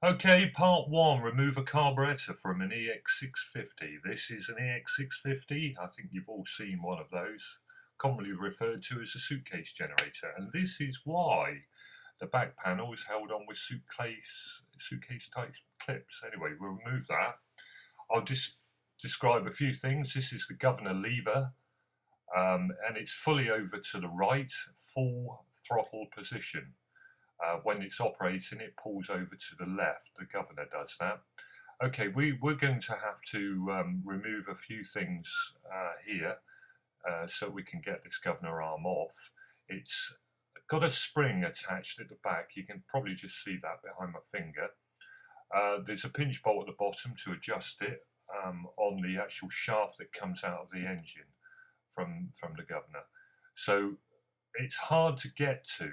Okay, part one, remove a carburettor from an EX650. This is an EX650. I think you've all seen one of those, commonly referred to as a suitcase generator. And this is why the back panel is held on with suitcase type clips. Anyway, we'll remove that. I'll just describe a few things. This is the governor lever, and it's fully over to the right, full throttle position. When it's operating, it pulls over to the left. The governor does that. Okay, we're going to have to remove a few things here so we can get this governor arm off. It's got a spring attached at the back. You can probably just see that behind my finger. There's a pinch bolt at the bottom to adjust it on the actual shaft that comes out of the engine from the governor. So it's hard to get to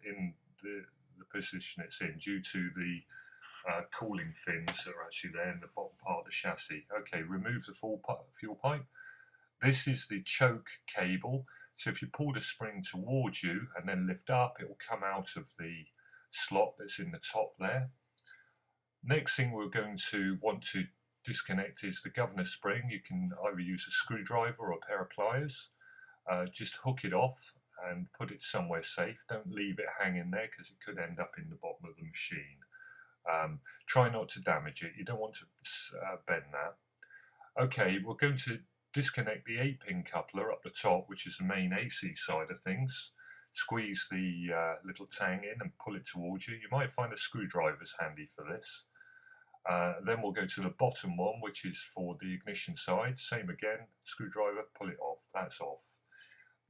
in the position it's in due to the cooling fins that are actually there in the bottom part of the chassis. Okay, remove the fuel pipe. This is the choke cable. So if you pull the spring towards you and then lift up, it will come out of the slot that's in the top there. Next thing we're going to want to disconnect is the governor spring. You can either use a screwdriver or a pair of pliers. Just hook it off and put it somewhere safe. Don't leave it hanging there because it could end up in the bottom of the machine. Try not to damage it. You don't want to bend that. Okay, we're going to disconnect the 8-pin coupler up the top, which is the main AC side of things. Squeeze the little tang in and pull it towards you. You might find a screwdriver's handy for this. Then we'll go to the bottom one, which is for the ignition side. Same again, screwdriver, pull it off. That's off.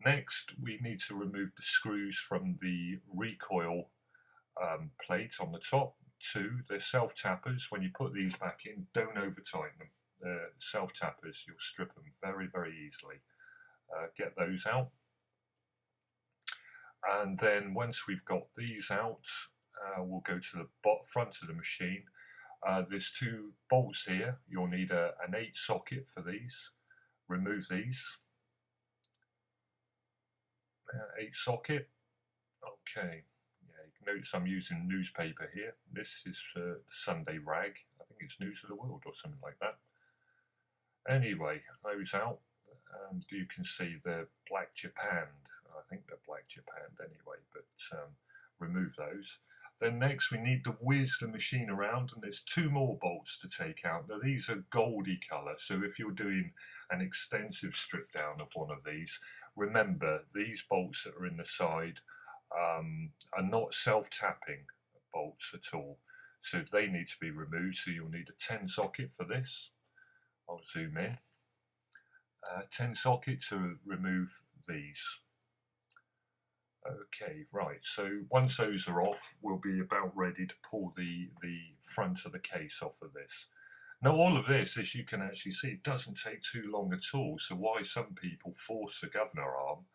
Next, we need to remove the screws from the recoil plate on the top. They're self-tappers. When you put these back in, don't over-tighten them. They're self-tappers. You'll strip them very, very easily. Get those out. And then once we've got these out, we'll go to the front of the machine. There's 2 bolts here. You'll need an 8 socket for these. Remove these. 8 socket. Okay, yeah, you can notice I'm using newspaper here. This is the Sunday Rag. I think it's News of the World or something like that. Anyway, those out, and you can see they're black japanned. I think they're black japanned anyway, but remove those. Then next we need to whiz the machine around, and there's 2 more bolts to take out. Now these are goldy colour, so if you're doing an extensive strip down of one of these, remember these bolts that are in the side are not self-tapping bolts at all, so they need to be removed. So you'll need a 10 socket for this. I'll zoom in. 10 socket to remove these. Okay, right, so once those are off, we'll be about ready to pull the front of the case off of this. Now all of this, as you can actually see, it doesn't take too long at all, so why some people force the governor arm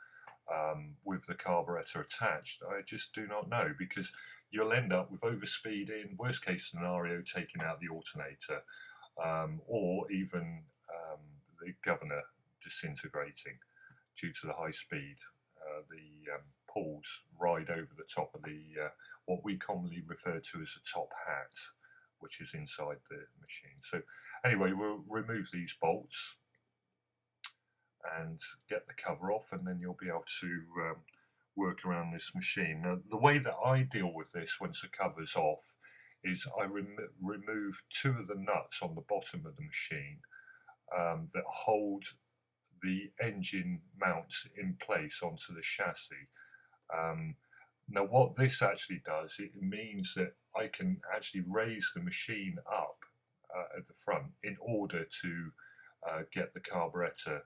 with the carburettor attached, I just do not know, because you'll end up with overspeeding, worst case scenario, taking out the alternator, or even the governor disintegrating due to the high speed. The pulls ride over the top of the what we commonly refer to as the top hat, which is inside the machine. So anyway, we'll remove these bolts and get the cover off, and then you'll be able to work around this machine. Now, the way that I deal with this once the cover's off is I remove 2 of the nuts on the bottom of the machine that hold the engine mounts in place onto the chassis. Now what this actually does, it means that I can actually raise the machine up at the front in order to get the carburettor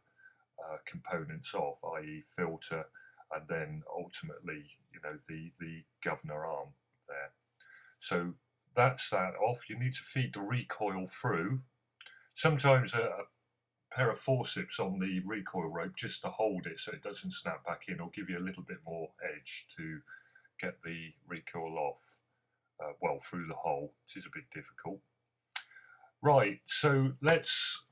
components off, i.e. filter, and then ultimately, you know, the governor arm there. So that's that off. You need to feed the recoil through. Sometimes a pair of forceps on the recoil rope just to hold it so it doesn't snap back in, or give you a little bit more edge to get the recoil off, well, through the hole. It is a bit difficult. Right, so let's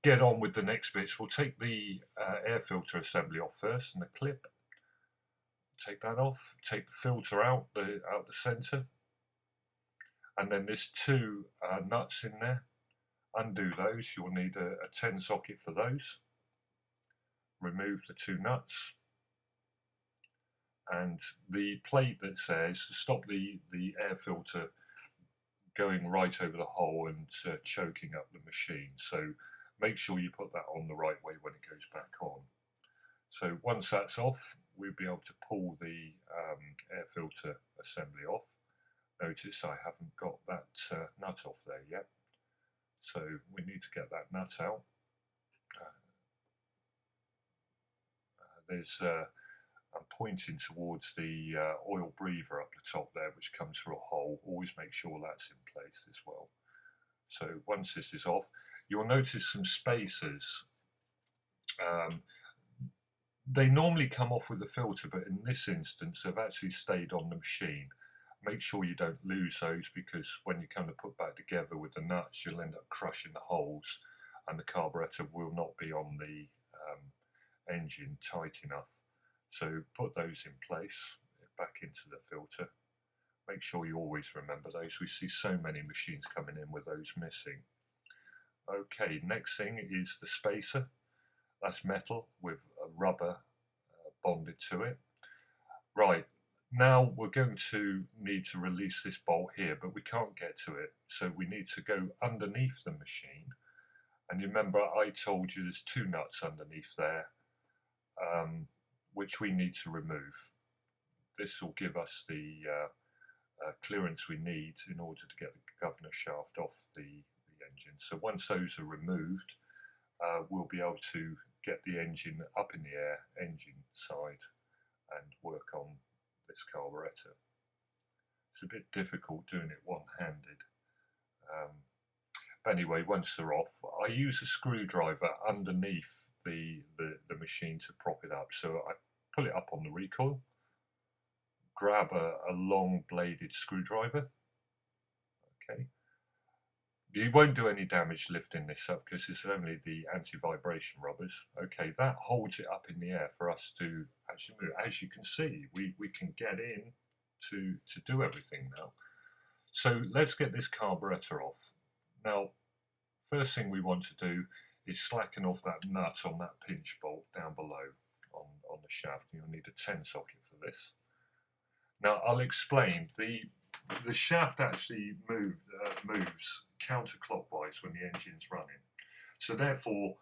get on with the next bits. We'll take the air filter assembly off first, and the clip. Take that off. Take the filter out the centre. And then there's two nuts in there. Undo those. You'll need a 10 socket for those. Remove the two nuts. And the plate that says to stop the air filter going right over the hole and choking up the machine. So make sure you put that on the right way when it goes back on. So once that's off, we'll be able to pull the air filter assembly off. Notice I haven't got that nut off there yet. So we need to get that nut out. I'm pointing towards the oil breather up the top there, which comes through a hole. Always make sure that's in place as well. So once this is off, you'll notice some spacers. They normally come off with the filter, but in this instance, they've actually stayed on the machine. Make sure you don't lose those, because when you come to put back together with the nuts, you'll end up crushing the holes, and the carburettor will not be on the engine tight enough. So put those in place, back into the filter. Make sure you always remember those. We see so many machines coming in with those missing. Okay, next thing is the spacer. That's metal with a rubber bonded to it. Right, now we're going to need to release this bolt here, but we can't get to it. So we need to go underneath the machine. And you remember I told you there's two nuts underneath there, which we need to remove. This will give us the clearance we need in order to get the governor shaft off the engine. So once those are removed, we'll be able to get the engine up in the air, engine side, and work on this carburettor. It's a bit difficult doing it one-handed. But anyway, once they're off, I use a screwdriver underneath the machine to prop it up. So I pull it up on the recoil, grab a long bladed screwdriver. Okay. You won't do any damage lifting this up because it's only the anti-vibration rubbers. Okay, that holds it up in the air for us to actually move. As you can see, we can get in to do everything now. So let's get this carburettor off. Now, first thing we want to do is slacken off that nut on that pinch bolt down below on the shaft. You'll need a 10 socket for this. Now I'll explain. The shaft actually moves counterclockwise when the engine's running. So therefore,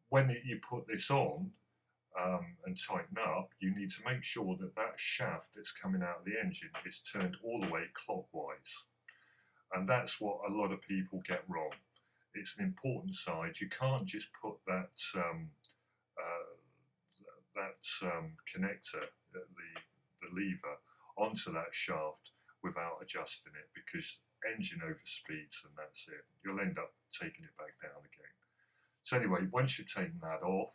when you put this on and tighten up, you need to make sure that that shaft that's coming out of the engine is turned all the way clockwise. And that's what a lot of people get wrong. It's an important side. You can't just put that connector, the lever, onto that shaft without adjusting it, because engine overspeeds and that's it. You'll end up taking it back down again. So anyway, once you've taken that off,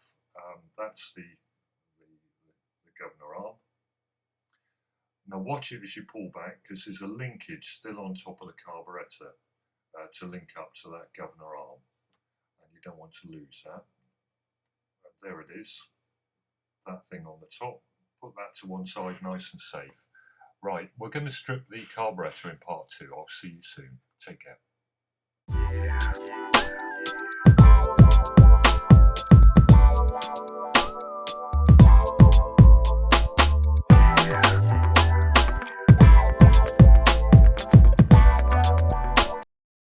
that's the governor arm. Now watch it as you pull back, because there's a linkage still on top of the carburettor to link up to that governor arm, and you don't want to lose that. There it is, that thing on the top. Put that to one side, nice and safe. Right, we're going to strip the carburettor in part 2. I'll see you soon. Take care.